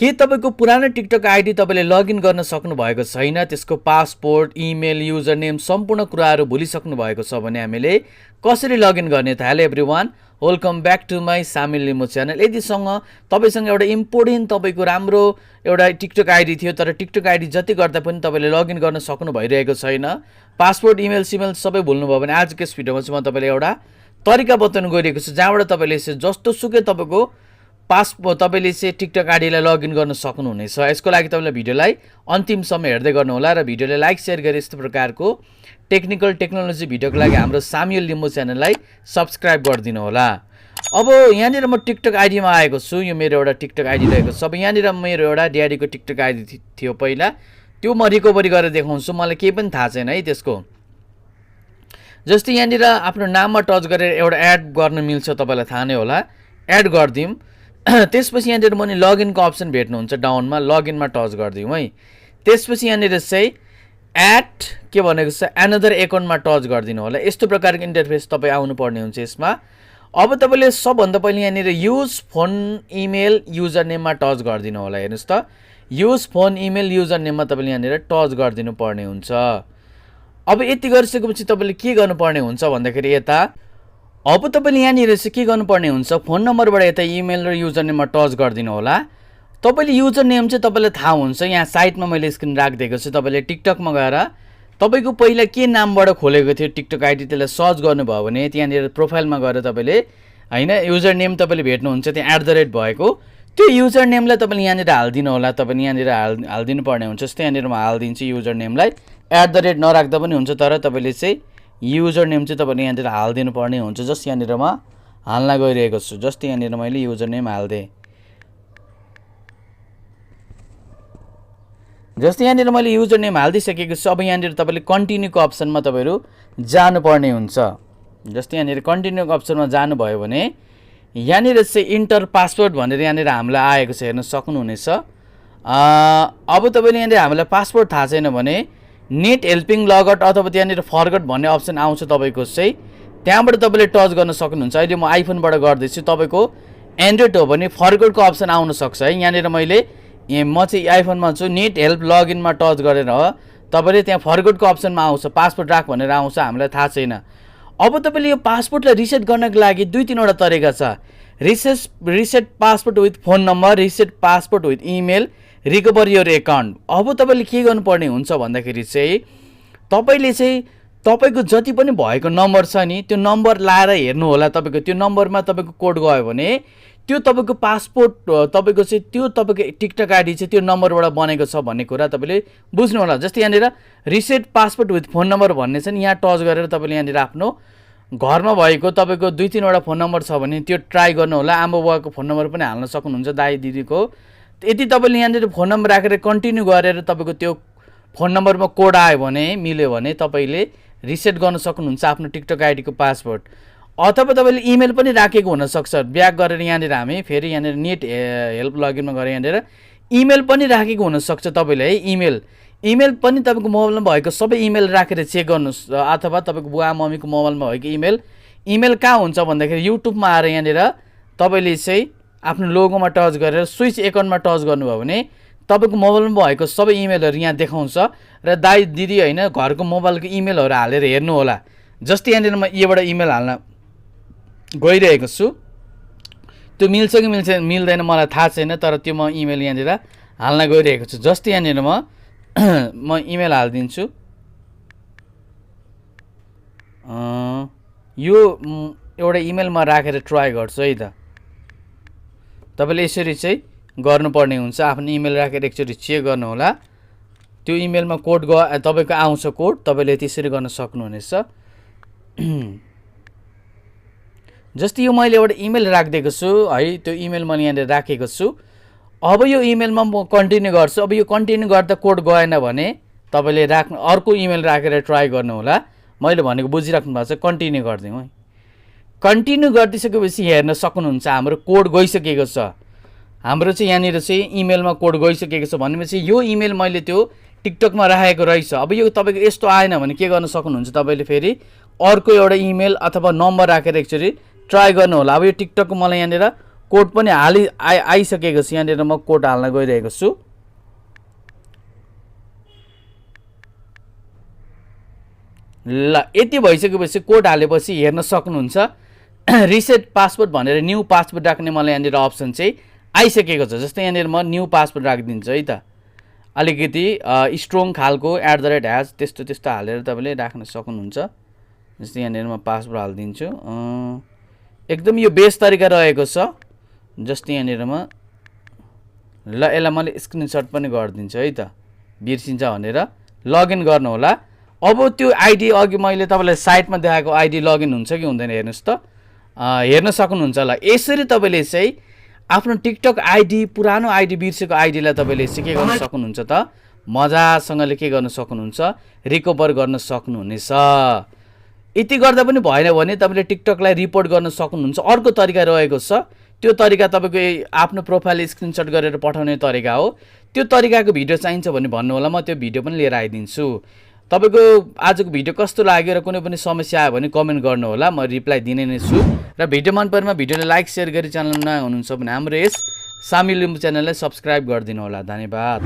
के तपाईको पुरानो टिकटक आइडी तपाईले लगइन गर्न सक्नु भएको छैन, त्यसको पासपोर्ट, इमेल, युजर नेम सम्पूर्ण कुराहरू भुलिसक्नु भएको छ भने हामीले कसरी लगइन गर्ने त? Hello everyone, welcome back to my Samil Limbu channel. यदिसँग तपाईसँग एउटा इम्पोर्टेन्ट तपाईको राम्रो एउटा टिकटक आइडी थियो, तर टिकटक आइडी जति गर्दा पनि तपाईले लगइन गर्न सक्नु भइरहेको छैन, पासपोर्ट, इमेल सिमेल सबै भुल्नुभयो भने आजको यस भिडियोमा चाहिँ म तपाईलाई एउटा तरिका बताउन गइरहेको छु, जहाँबाट तपाईले जस्तो सुकै तपाईको तपाईले चाहिँ टिकटक आइडीलाई लगइन गर्न सक्नुहुनेछ। यसको लागि तपाईले भिडियोलाई अन्तिमसम्म हेर्दै गर्नुहोला र भिडियोलाई लाइक शेयर गरी यस्तो प्रकारको टेक्निकल टेक्नोलोजी भिडियोको लागि हाम्रो सामिल लिम्बू च्यानललाई सब्स्क्राइब गरिदिनु होला। अब यहाँनिर म टिकटक आइडीमा आएको छु, यो मेरो एउटा टिकटक आइडी रहेको छ। अब यहाँनिर मेरो एउटा ड्याडीको टिकटक आइडी थियो पहिला, त्यो म रिकभरी गरेर देखाउँछु, मलाई केही पनि थाहा छैन है त्यसको। जस्तै यहाँनिर आफ्नो नाममा टच गरेर एउटा एड गर्न मिल्छ, तपाईलाई थाहा नै होला, एड गरिदिउँ। त्यसपछि यहाँनिर मुनि लगइनको अप्सन भेट्नुहुन्छ डाउनमा, लगइनमा टच गरिदिउँ है। त्यसपछि यहाँनिर चाहिँ एड के भनेको छ, एनदर एकाउन्टमा टच गरिदिनु होला। यस्तो प्रकारको इन्टरफेस तपाईँ आउनुपर्ने हुन्छ यसमा। अब तपाईँले सबभन्दा पहिले यहाँनिर युज फोन इमेल युजर नेममा टच गरिदिनु होला। हेर्नुहोस् त, युज फोन इमेल युजर नेममा तपाईँले यहाँनिर टच गरिदिनु पर्ने हुन्छ। अब यति गरिसकेपछि तपाईँले के गर्नुपर्ने हुन्छ भन्दाखेरि यता अब तपाईले यहाँनिर चाहिँ के गर्नुपर्ने हुन्छ, फोन नम्बरबाट यता इमेल र युजर नेममा टच गरिदिनु होला। तपाईले युजर नेम चाहिँ तपाईलाई थाहा हुन्छ, यहाँ साइडमा मैले स्क्रिन राखिदिएको छु। तपाईले टिकटकमा गएर तपाईको पहिला के नामबाट खोलेको थियो टिकटक आइडी, त्यसलाई सर्च गर्नुभयो भने त्यहाँनिर प्रोफाइलमा गएर तपाईले हैन युजर नेम तपाईले भेट्नुहुन्छ त्यहाँ @ भएको, त्यो युजर नेमलाई तपाईले यहाँनिर हाल्दिनु होला। तपाईले यहाँनिर हाल्दिनु पर्ने हुन्छ। जस्तै यहाँनिर म हाल्दिन्छु युजर नेमलाई, @ नराख्दा पनि हुन्छ, तर तपाईले चाहिँ युजर नेम चाहिँ तपाईले यहाँनिर हाल्दिनु पर्ने हुन्छ। जस्ट यहाँनिर म हाल्न गइरहेको छु। जस्तै यहाँनिर मैले युजर नेम हाल्दिएँ। जस्तै यहाँनिर मैले युजर नेम हालिदिइसकेको छु। अब यहाँनिर तपाईँले कन्टिन्यूको अप्सनमा तपाईँहरू जानुपर्ने हुन्छ। जस्तै यहाँनिर कन्टिन्यूको अप्सनमा जानुभयो भने यहाँनिर चाहिँ इन्टर पासवर्ड भनेर यहाँनिर हामीलाई आएको छ, हेर्न सक्नुहुनेछ। अब तपाईँले यहाँनिर हामीलाई पासवर्ड थाहा छैन भने नेट हेल्पिङ लगआउट अथवा त्यहाँनिर फरगट भन्ने अप्सन आउँछ तपाईँको चाहिँ, त्यहाँबाट तपाईँले टच गर्न सक्नुहुन्छ। अहिले म आइफोनबाट गर्दैछु, तपाईँको एन्ड्रोइड हो भने फरगटको अप्सन आउन सक्छ है। यहाँनिर म चाहिँ आइफोनमा छु, नेट हेल्प लगइनमा टच गरेर तपाईँले त्यहाँ फरगटको अप्सनमा आउँछ, पासपोर्ट राख भनेर आउँछ, हामीलाई थाहा छैन। अब तपाईँले यो पासपोर्टलाई रिसेट गर्नको लागि 2-3वटा तरिका छ। Reset passport with phone number, reset passport with email, recover your account. अब तपाईँले के गर्नुपर्ने हुन्छ भन्दाखेरि चाहिँ तपाईँले चाहिँ तपाईँको जति पनि भएको नम्बर छ नि, त्यो नम्बर लाएर हेर्नु होला। तपाईँको त्यो नम्बरमा तपाईँको कोड गयो भने त्यो तपाईँको पासपोर्ट तपाईँको चाहिँ त्यो तपाईँको टिकटक आइडी चाहिँ त्यो नम्बरबाट बनेको छ भन्ने कुरा तपाईँले बुझ्नु होला। जस्तै यहाँनिर reset passport with phone number भन्ने छ नि, यहाँ टच गरेर तपाईँले यहाँनिर आफ्नो घरमा भएको तपाईँको 2-3वटा फोन नम्बर छ भने त्यो ट्राई गर्नु होला। आमा बुवाको फोन नम्बर पनि हाल्न सक्नुहुन्छ, दाइ दिदीको। यदि तपाईँले यहाँनिर फोन नम्बर राखेर कन्टिन्यू गरेर तपाईँको त्यो फोन नम्बरमा कोड आयो भने, मिल्यो भने तपाईँले रिसेट गर्न सक्नुहुन्छ आफ्नो टिकटक आइडीको पासवर्ड। अथवा तपाईँले इमेल पनि राखेको हुनसक्छ। ब्याक गरेर यहाँनिर हामी फेरि यहाँनिर नेट हेल्प लगइनमा गएर यहाँनिर इमेल पनि राखेको हुनसक्छ तपाईँले है। इमेल पनि तपाईँको मोबाइलमा भएको सबै इमेल राखेर चेक गर्नुहोस्, अथवा तपाईँको बुवा मम्मीको मोबाइलमा भएको इमेल कहाँ हुन्छ भन्दाखेरि युट्युबमा आएर यहाँनिर तपाईँले चाहिँ आफ्नो लोगोमा टच गरेर स्विच एकाउन्टमा टच गर्नुभयो भने तपाईँको मोबाइलमा भएको सबै इमेलहरू यहाँ देखाउँछ र दाइ दिदी होइन घरको मोबाइलको इमेलहरू हालेर हेर्नु होला। जस्तै यहाँनिर म योबाट इमेल हाल्न गइरहेको छु, त्यो मिल्छ कि मिल्दैन मलाई थाहा छैन, तर त्यो म इमेल यहाँनिर हाल्न गइरहेको छु। जस्तै यहाँनिर म इमेल हालिदिन्छु। यो एउटा इमेल म राखेर ट्राई गर्छु है त। तपाईँले यसरी चाहिँ गर्नुपर्ने हुन्छ, आफ्नो इमेल राखेर एकचोटि चेक गर्नु होला। त्यो इमेलमा कोड तपाईँको आउँछ कोड, तपाईँले त्यसरी गर्न सक्नुहुनेछ। जस्तै यो मैले एउटा इमेल राखिदिएको छु है, त्यो इमेल मैले यहाँनिर राखेको छु। अब यो इमेलमा म कन्टिन्यू गर्छु। अब यो कन्टिन्यू गर्दा कोड गएन भने तपाईँले अर्को इमेल राखेर ट्राई गर्नु होला। मैले भनेको बुझिराख्नु भएको छ, कन्टिन्यू गरिदिउँ है। कन्टिन्यू गरिदिइसकेपछि हेर्न सक्नुहुन्छ हाम्रो कोड गइसकेको छ। हाम्रो चाहिँ यहाँनिर चाहिँ इमेलमा कोड गइसकेको छ भनेपछि यो इमेल मैले त्यो टिकटकमा राखेको रहेछ। अब यो तपाईँको यस्तो आएन भने के गर्न सक्नुहुन्छ, तपाईँले फेरि अर्को एउटा इमेल अथवा नम्बर राखेर एकचोटि ट्राई गर्नु होला। अब यो टिकटकको मलाई यहाँनिर कोड पनि आइसकेको छ। यहाँनिर म कोड हाल्न गइरहेको छु। ल यति भइसकेपछि कोड हालेपछि हेर्न सक्नुहुन्छ रिसेट पासवर्ड भनेर न्यू पासवर्ड राख्ने मलाई यहाँनिर अप्सन चाहिँ आइसकेको छ। जस्तै यहाँनिर म न्यू पासवर्ड राखिदिन्छु है त। अलिकति स्ट्रङ खालको @ त्यस्तो हालेर तपाईँले राख्न सक्नुहुन्छ। जस्तै यहाँनिर म पासवर्ड हालिदिन्छु। एकदम यो बेस्ट तरिका रहेको छ। जस्तै यहाँनिर म ल यसलाई मैले स्क्रिनसट पनि गरिदिन्छु है त, बिर्सिन्छ भनेर। लगइन गर्नु होला। अब त्यो आइडी अघि मैले तपाईँलाई साइटमा देखाएको आइडी लगइन हुन्छ कि हुँदैन हेर्नुहोस् त। हेर्न सक्नुहुन्छ ल। यसरी तपाईँले चाहिँ आफ्नो टिकटक आइडी, पुरानो आइडी, बिर्सेको आइडीलाई तपाईँले चाहिँ के गर्न सक्नुहुन्छ त, मजासँगले के गर्न सक्नुहुन्छ, रिकभर गर्न सक्नुहुनेछ। यति गर्दा पनि भएन भने तपाईँले टिकटकलाई रिपोर्ट गर्न सक्नुहुन्छ। अर्को तरिका रहेको छ। त्यो तरिका तपाईँको आफ्नो प्रोफाइल स्क्रिनसट गरेर पठाउने तरिका हो। त्यो तरिकाको भिडियो चाहिन्छ भने भन्नु होला, म त्यो भिडियो पनि लिएर आइदिन्छु। तपाईँको आजको भिडियो कस्तो लाग्यो र कुनै पनि समस्या आयो भने कमेन्ट गर्नु होला, म रिप्लाई दिने नै छु। र भिडियो मन परेमा भिडियोलाई लाइक सेयर गरी च्यानलमा नयाँ हुनुहुन्छ भने हाम्रो यस सामी लिम्बू च्यानललाई सब्सक्राइब गरिदिनु होला। धन्यवाद।